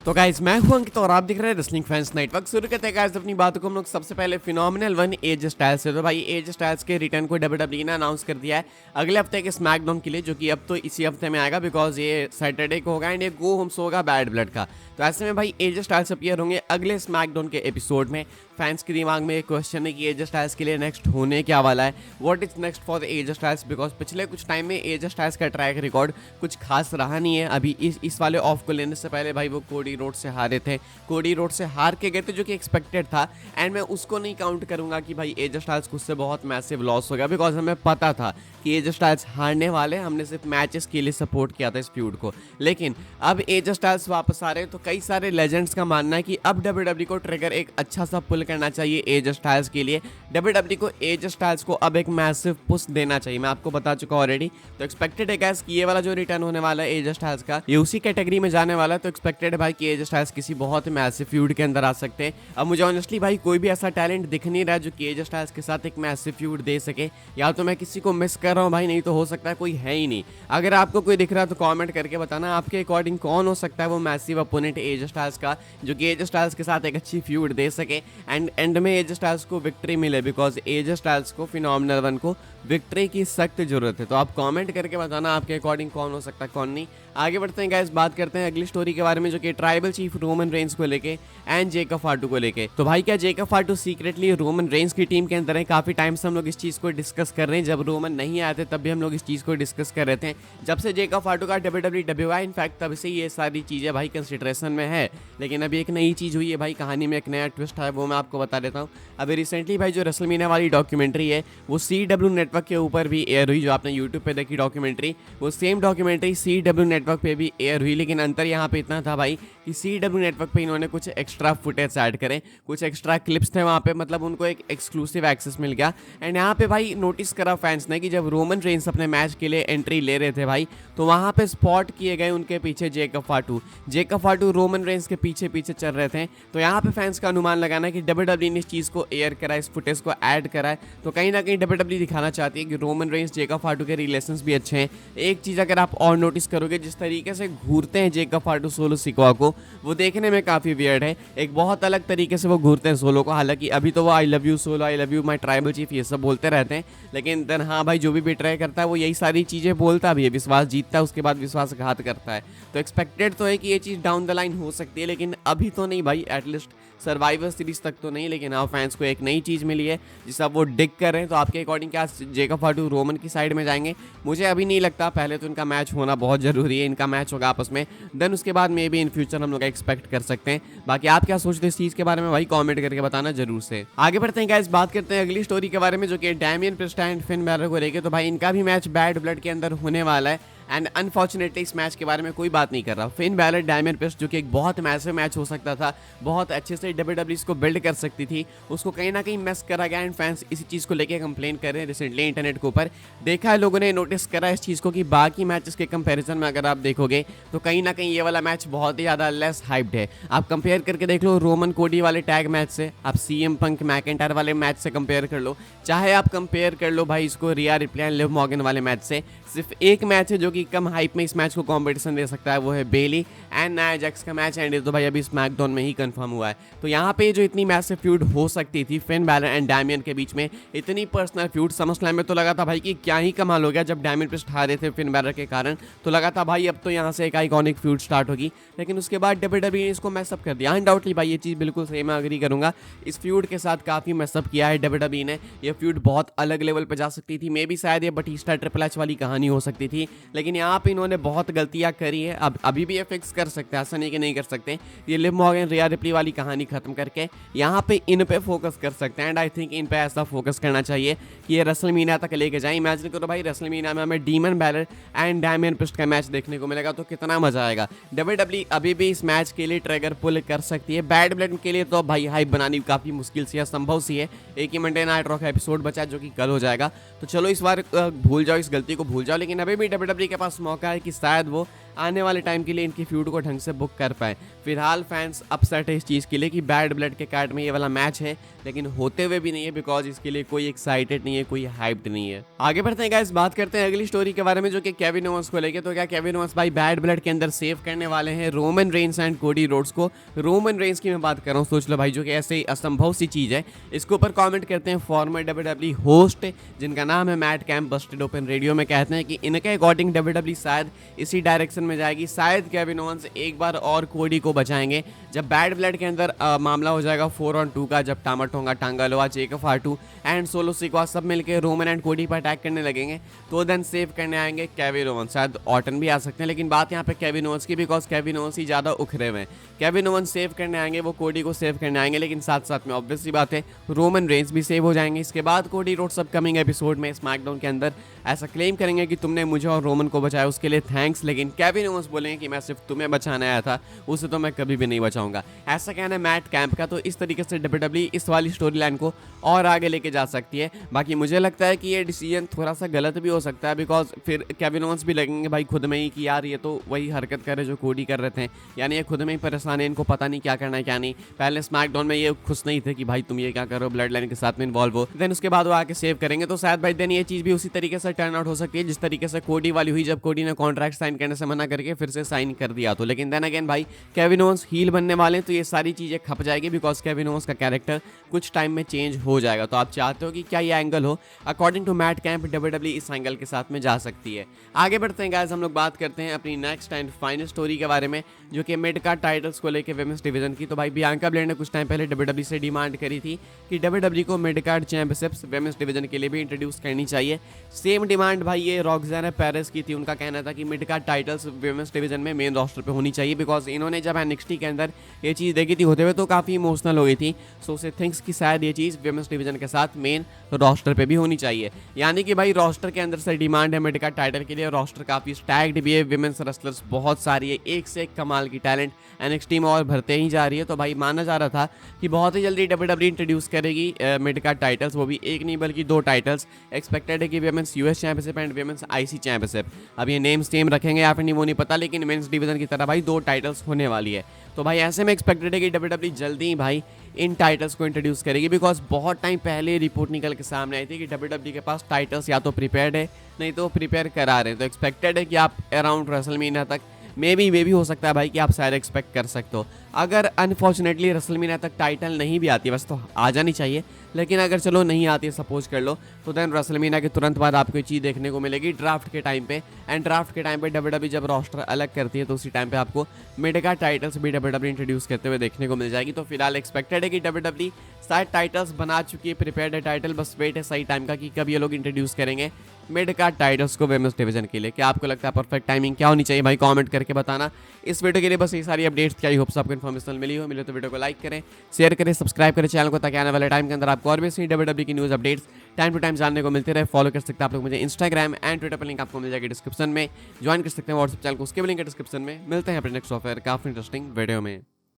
तो गाइस मैं हूं अंकित और आप दिख रहे हैं रेसलिंग फैंस नेटवर्क। शुरू करते हैं गाइस अपनी बातों को हम लोग सबसे पहले फिनोमिनल वन एज स्टाइल्स से। तो भाई एज स्टाइल्स के रिटर्न को डब्ल्यूडब्ल्यूई ने अनाउंस कर दिया है अगले हफ्ते के स्मैकडाउन के लिए, जो कि अब तो इसी हफ्ते में आएगा बिकॉज ये सैटरडे को होगा एंड ये गो होम्स होगा बैड ब्लड का। तो ऐसे में भाई एज स्टाइल्स अपीयर होंगे अगले स्मैकडाउन के एपिसोड में। फैंस के दिमाग में एक क्वेश्चन है कि एज स्टाइल्स के लिए नेक्स्ट होने क्या वाला है, what is next for the age styles, because पिछले कुछ टाइम में एज स्टाइल्स का ट्रैक रिकॉर्ड कुछ खास रहा नहीं है। अभी इस वाले ऑफ को लेने से पहले भाई वो कोडी रोड से हारे थे, कोडी रोड से हार के गए थे जो कि एक्सपेक्टेड था एंड मैं उसको नहीं काउंट करूंगा कि भाई एज स्टाइल्स को उससे बहुत मैसिव लॉस हो गया बिकॉज हमें पता था कि एज स्टाइल्स हारने वाले। हमने सिर्फ मैचेस के लिए सपोर्ट किया था इस फ्यूड को, लेकिन अब एज स्टाइल्स वापस आ रहे हैं तो कई सारे लेजेंड्स का मानना है कि अब डब्ल्यूडब्ल्यूई को ट्रिगर एक अच्छा सा पुल करना चाहिए एज स्टाइल्स के लिए। डब्ल्यूडब्ल्यूई को एज स्टाइल्स को अब एक मैसिव पुश देना चाहिए, मैं आपको बता चुका ऑलरेडी। तो एक्सपेक्टेड है गाइस कि ये वाला जो रिटर्न होने वाला है एज स्टाइल्स का ये उसी कैटेगरी में जाने वाला है। तो एक्सपेक्टेड है भाई कि एज स्टाइल्स किसी बहुत मैसिव फ्यूड के अंदर आ सकते हैं। अब मुझे ऑनेस्टली भाई कोई भी ऐसा टैलेंट दिख नहीं रहा जो कि एज स्टाइल्स के साथ एक मैसिव फ्यूड दे सके, या तो मैं किसी को मिस कर रहा हूँ भाई, नहीं तो हो सकता है कोई है ही नहीं। अगर आपको कोई दिख रहा है तो कमेंट करके बताना आपके अकॉर्डिंग कौन हो सकता है वो मैसिव अपोनेंट एज स्टाइल्स का जो कि एज स्टाइल्स के साथ एक अच्छी फ्यूड दे सके एंड एंड में एज स्टाइल्स को विक्ट्री मिले, बिकॉज एज स्टाइल्स को फिनोमिनल वन को विक्ट्री की सख्त जरूरत है। तो आप कमेंट करके बताना आपके अकॉर्डिंग कौन हो सकता है कौन नहीं। आगे बढ़ते हैं गाइस, बात करते हैं अगली स्टोरी के बारे में जो कि ट्राइबल चीफ रोमन रेंस को लेके एंड जेकब फाटू को लेके। तो भाई क्या जेकब फाटू सीक्रेटली रोमन रेंस की टीम के अंदर है? काफी टाइम से हम लोग इस चीज को डिस्कस कर रहे हैं, जब रोमन नहीं आए थे तब भी हम लोग इस चीज को डिस्कस कर रहे थे। जब से जेकब फाटू का डब्ल्यूडब्ल्यूई है इनफैक्ट तब से ये सारी चीजें भाई कंसिडरेशन में है। लेकिन अभी एक नई चीज हुई है भाई, कहानी में एक नया ट्विस्ट है, वो मैं आपको बता देता हूँ। अभी रिसेंटली भाई जो रेसलमेनिया वाली डॉक्यूमेंट्री है वो CW नेटवर्क के ऊपर भी एयर हुई, जो आपने यूट्यूब पे देखी डॉक्यूमेंट्री, वो सेम डॉक्यूमेंट्री CW नेटवर्क पे भी एयर हुई। लेकिन अंतर यहाँ पे इतना था भाई कि CW नेटवर्क पे इन्होंने कुछ एक्स्ट्रा फुटेज ऐड करे, कुछ एक्स्ट्रा क्लिप्स थे वहाँ पे, मतलब उनको एक एक्सक्लूसिव एक्सेस मिल गया। एंड यहाँ पे भाई नोटिस करा फैंस ने कि जब रोमन रेंस अपने मैच के लिए एंट्री ले रहे थे भाई, तो वहाँ पे स्पॉट किए गए उनके पीछे जेकब फाटू रोमन रेंस के पीछे पीछे चल रहे थे। तो यहाँ पे फैंस का अनुमान लगाना है कि डब्ल्यूडब्ल्यूई ने इस चीज़ को एयर करा, इस फुटेज को ऐड करा है, तो कहीं ना कहीं डब्ल्यूडब्ल्यूई दिखाना चाहती है कि रोमन रेंस जेकब फाटू के रिलेशंस भी अच्छे हैं। एक चीज़ अगर आप और नोटिस करोगे, जिस तरीके से घूरते हैं जेकब फाटू सोलो सिकवा को, वो देखने में काफ़ी वियर्ड है। एक बहुत अलग तरीके से वो घूरते हैं सोलो को। हालांकि अभी तो वो I love you solo, I love you my tribal chief ये सब बोलते रहते हैं, लेकिन देन हाँ भाई जो भी बिट्रे करता है वो यही सारी चीज़ें बोलता भी है, विश्वास जीतता है उसके बाद विश्वासघात करता है। तो एक्सपेक्टेड तो है कि ये चीज़ डाउन द लाइन हो सकती है, लेकिन अभी तो नहीं भाई, एटलीस्ट सर्वाइवर सीरीज तक तो नहीं। लेकिन हाँ फैंस को एक नई चीज़ मिली है जिसे अब वो डिग कर रहे हैं। तो आपके अकॉर्डिंग क्या जेकब फाटू रोमन की साइड में जाएंगे? मुझे अभी नहीं लगता, पहले तो इनका मैच होना बहुत ज़रूरी है, इनका मैच होगा आपस में, देन उसके बाद मे बी इन फ्यूचर हम लोग एक्सपेक्ट कर सकते हैं। बाकी आप क्या सोचते हैं इस चीज़ के बारे में भाई कमेंट करके बताना जरूर से। आगे बढ़ते हैं गाइस, बात करते हैं अगली स्टोरी के बारे में जो कि Damian priest and Finn Balor को लेके। तो भाई इनका भी मैच बैड ब्लड के अंदर होने वाला है एंड अनफॉर्चुनेटली इस मैच के बारे में कोई बात नहीं कर रहा। फिन बैलर डैमियन प्रिस्ट जो कि एक बहुत मैसिव मैच हो सकता था, बहुत अच्छे से डब्ल्यूडब्ल्यूई इसको बिल्ड कर सकती थी, उसको कहीं ना कहीं मिस करा गया एंड फैंस इसी चीज़ को लेके कंप्लेन कर रहे हैं रिसेंटली इंटरनेट के ऊपर। देखा है लोगों ने, नोटिस करा इस चीज़ को कि बाकी मैचेस के कंपैरिजन में अगर आप देखोगे तो कहीं ना कहीं ये वाला मैच बहुत ही ज़्यादा लेस हाइप्ड है। आप कंपेयर करके देख लो रोमन कोडी वाले टैग मैच से, आप CM पंक मैकेंटायर वाले मैच से कंपेयर कर लो, चाहे आप कंपेयर कर लो भाई इसको रिया रिप्ले एंड लिव मॉर्गन वाले मैच से। सिर्फ एक मैच है जो कि कम हाइप में इस मैच को कंपटीशन दे सकता है, वो है बेली एंड नाया जैक्स का मैच, एंड ये तो भाई अभी स्मैकडाउन में ही कंफर्म हुआ है। तो यहाँ पे जो इतनी मैसिव फ्यूड हो सकती थी फिन बैलर एंड डैमियन के बीच में, इतनी पर्सनल फ्यूड, समरस्लैम में तो लगा था भाई कि क्या ही कमाल हो गया जब डैमियन प्रिस्ट हारे थे फिन बैलर के कारण, तो लगा था भाई अब तो यहाँ से एक आइकॉनिक फ्यूड स्टार्ट होगी। लेकिन उसके बाद डब्ल्यूडब्ल्यूई ने इसको मैसअप कर दिया। अनडाउटली भाई ये चीज़ बिल्कुल सही, मैं अग्री करूंगा, इस फ्यूड के साथ काफ़ी मैसअप किया है डब्ल्यूडब्ल्यूई ने। ये फ्यूड बहुत अलग लेवल पर जा सकती थी, मे बी शायद ये बटिस्टा ट्रिपल एच वाली कहानी हो सकती थी, लेकिन यहाँ पे इन्होंने बहुत गलतियाँ करी है। अब अभी भी ये फिक्स कर सकते हैं, ऐसा नहीं कि नहीं कर सकते। ये लिव मॉर्गन रिया रिप्ली वाली कहानी खत्म करके यहाँ पे इन पे फोकस कर सकते हैं एंड आई थिंक इन पे ऐसा फोकस करना चाहिए कि ये रेसलमेनिया तक लेके जाए। इमेजिन करो भाई रेसलमेनिया में हमें demon Balor and Damian priest का मैच देखने को मिलेगा, तो कितना मजा आएगा। डब्ल्यूडब्ल्यूई अभी भी इस मैच के लिए ट्रिगर पुल कर सकती है। बैड ब्लड के लिए तो भाई हाइप बनानी काफ़ी मुश्किल सी है, संभव सी है। एक ही मंडे नाइट रॉ का एपिसोड बचा है जो कि कल हो जाएगा, तो चलो इस बार भूल जाओ, इस गलती को भूल जाओ। लेकिन अभी भी डब्ल्यूडब्ल्यूई के पास मौका है कि शायद वो आने वाले टाइम के लिए इनकी फ्यूड को ढंग से बुक कर पाए। फिलहाल फैंस अपसेट है इस चीज़ के लिए कि बैड ब्लड के कार्ड में ये वाला मैच है, लेकिन होते हुए भी नहीं है बिकॉज इसके लिए कोई एक्साइटेड नहीं है, कोई हाइप्ड नहीं है। आगे बढ़ते हैं गाइस, बात करते हैं अगली स्टोरी के बारे में जो कि केविन ओवेंस को लेके। तो क्या केविन ओवेंस भाई बैड ब्लड के अंदर सेव करने वाले हैं Roman Reigns and Cody Rhodes को। रोमन रेंस की मैं बात कर रहा हूँ, सोच लो भाई, जो कि ऐसे असंभव सी चीज़ है। इसके ऊपर कॉमेंट करते हैं फॉर्मर WWE होस्ट जिनका नाम है Matt Camp, busted open radio में कहते हैं कि इनके अकॉर्डिंग WWE शायद इसी डायरेक्शन में जाएगी। शायद केविन ओवेंस एक बार और कोडी को बचाएंगे जब बैड ब्लड के अंदर मामला हो जाएगा 4-on-2 का, जब टामा टोंगा, टांगा लोआ, जेकब आर्टू एंड सोलो सिक्वा सब मिलकर रोमन एंड कोडी पर अटैक करने लगेंगे, तो देन सेव करने आएंगे केविन ओवेंस। शायद ऑर्टन भी आ सकते हैं, लेकिन बात यहाँ पे केविन ओवेंस की, बिकॉज केविन ओवेंस ही ज़्यादा उखरे हुए हैं। केविन ओवेंस सेव करने आएंगे, वो कोडी को सेव करने आएंगे, लेकिन साथ साथ में ऑब्वियस सी बात है रोमन रेंस भी सेव हो जाएंगे। इसके बाद कोडी रोड्स अपकमिंग एपिसोड में स्मैकडाउन के अंदर ऐसा क्लेम करेंगे कि तुमने मुझे और रोमन को बचाया, उसके लिए थैंक्स, लेकिन केविन ओवेंस बोलेंगे कि मैं सिर्फ तुम्हें बचाने आया था, उसे तो मैं कभी भी नहीं बचाऊंगा। ऐसा कहना है मैट कैम्प का। तो इस तरीके से WWE इस वाली स्टोरी लाइन को और आगे लेके जा सकती है। बाकी मुझे लगता है कि ये डिसीजन थोड़ा सा गलत भी हो सकता है, बिकॉज फिर केविन ओवेंस भी लगेंगे भाई खुद में ही कि यार ये तो वही हरकत कर रहे जो कोडी कर रहे थे, यानी ये खुद में ही परेशान है, इनको पता नहीं क्या करना है क्या नहीं। पहले स्मैकडाउन में ये खुश नहीं थे कि भाई तुम ये क्या कर रहे हो, ब्लड लाइन के साथ में इन्वॉल्व हो, देन उसके बाद वो आके सेव करेंगे। तो शायद भाई देन ये चीज़ भी उसी तरीके से टर्न आउट हो सकती है जिस तरीके से कोडी वाली हुई, जब कोडी ने कॉन्ट्रैक्ट साइन करने से मना करके फिर से साइन कर दिया। तो लेकिन देन अगेन भाई केविन ओवेंस हील बनने वाले हैं, तो ये सारी चीज़ें खप जाएगी बिकॉज केविन ओवेंस का कैरेक्टर कुछ टाइम में चेंज हो जाएगा। तो आप चाहते हो कि क्या ये एंगल हो? According to Matt Camp WWE इस एंगल के साथ में जा सकती है। आगे बढ़ते हैं गाइस, हम लोग बात करते हैं अपनी नेक्स्ट एंड फाइनल स्टोरी के बारे में जो कि मिड कार्ड टाइटल्स को लेकर विमेंस डिवीजन की। तो भाई बियांका ब्लेयर ने कुछ टाइम पहले WWE से डिमांड करी थी कि WWE को mid card championships women's division के लिए भी इंट्रोड्यूस करनी चाहिए। सेम डिमांड भाई ये रॉक्साना पेरेस की थी। उनका कहना था कि mid card titles women's division में मेन रोस्टर पे होनी चाहिए, बिकॉज इन्होंने जब NXT के अंदर ये चीज़ देखी थी होते हुए तो काफ़ी इमोशनल हो गई थी। सो से थिंक्स कि शायद ये चीज़ विमेंस डिवीजन के साथ मेन रोस्टर पे भी होनी चाहिए। यानी कि भाई रोस्टर के अंदर से डिमांड है मिड कार्ड टाइटल के लिए, रोस्टर काफ़ी स्टैग्ड भी है, विमेंस रेसलर्स बहुत सारी है, एक से एक कमाल की टैलेंट NXT में और भरते ही जा रही है। तो भाई माना जा रहा था कि बहुत ही जल्दी WWE इंट्रोड्यूस करेगी मिड कार्ड टाइटल्स, वो भी एक नहीं बल्कि 2 टाइटल्स। एक्सपेक्टेड है कि women's US championship and women's IC championship. अब ये नेम सेम रखेंगे या फिर नहीं वो नहीं पता, लेकिन मेंस डिवीजन की तरह भाई 2 टाइटल्स होने वाली है। तो भाई ऐसे में एक्सपेक्टेड है कि WWE जल्दी ही भाई इन टाइटल्स को इंट्रोड्यूस करेगी, बिकॉज बहुत टाइम पहले रिपोर्ट निकल के सामने आई थी कि WWE के पास टाइटल्स या तो प्रिपेयर्ड है नहीं तो प्रिपेयर करा रहे हैं। तो एक्सपेक्टेड है कि आप अराउंड रेसलमेनिया तक मे भी हो सकता है भाई कि आप शायद एक्सपेक्ट कर सकते हो। अगर अनफॉर्चुनेटली रेसलमेनिया तक टाइटल नहीं भी आती है, वैसे तो आ जानी चाहिए, लेकिन अगर चलो नहीं आती है सपोज कर लो, तो देन रेसलमेनिया के तुरंत बाद आपको ये चीज़ देखने को मिलेगी ड्राफ्ट के टाइम पे। एंड ड्राफ्ट के टाइम पे WWE जब रोस्टर अलग करती है तो उसी टाइम पे आपको मिड कार्ड टाइटल्स भी WWE इंट्रोड्यूस करते हुए देखने को मिल जाएगी। तो फिलहाल एक्सपेक्टेड है कि WWE शायद टाइटल्स बना चुकी है, प्रिपेयर्ड है टाइटल, बस वेट है सही टाइम का कि कब ये लोग इंट्रोड्यूस करेंगे मिड कार्ड टाइटल्स को विमेंस डिवीजन के लिए। क्या आपको लगता है परफेक्ट टाइमिंग क्या होनी चाहिए भाई? कमेंट करके बताना। इस वीडियो के लिए बस ये सारी अपडेट्स क्या, आई होप्स आपको इन्फॉर्मेशन मिले तो वीडियो को लाइक करें, शेयर करें, सब्सक्राइब करें चैनल को, ताकि आने वाले टाइम के अंदर आपको और भी सही WWE की news updates time to time जानने को मिलते रहे। फॉलो कर सकते हैं आप लोग मुझे इंस्टाग्राम एंड ट्विटर पर, लिंक आपको मिल जाएगी डिस्क्रिप्शन में। ज्वाइन कर सकते हैं व्हाट्सएप चैनल को, उसके भी लिंक है डिस्क्रिप्शन में। मिलते हैं अपने नेक्स्ट सॉफ्टवेयर काफ़ी इंटरेस्टिंग वीडियो में।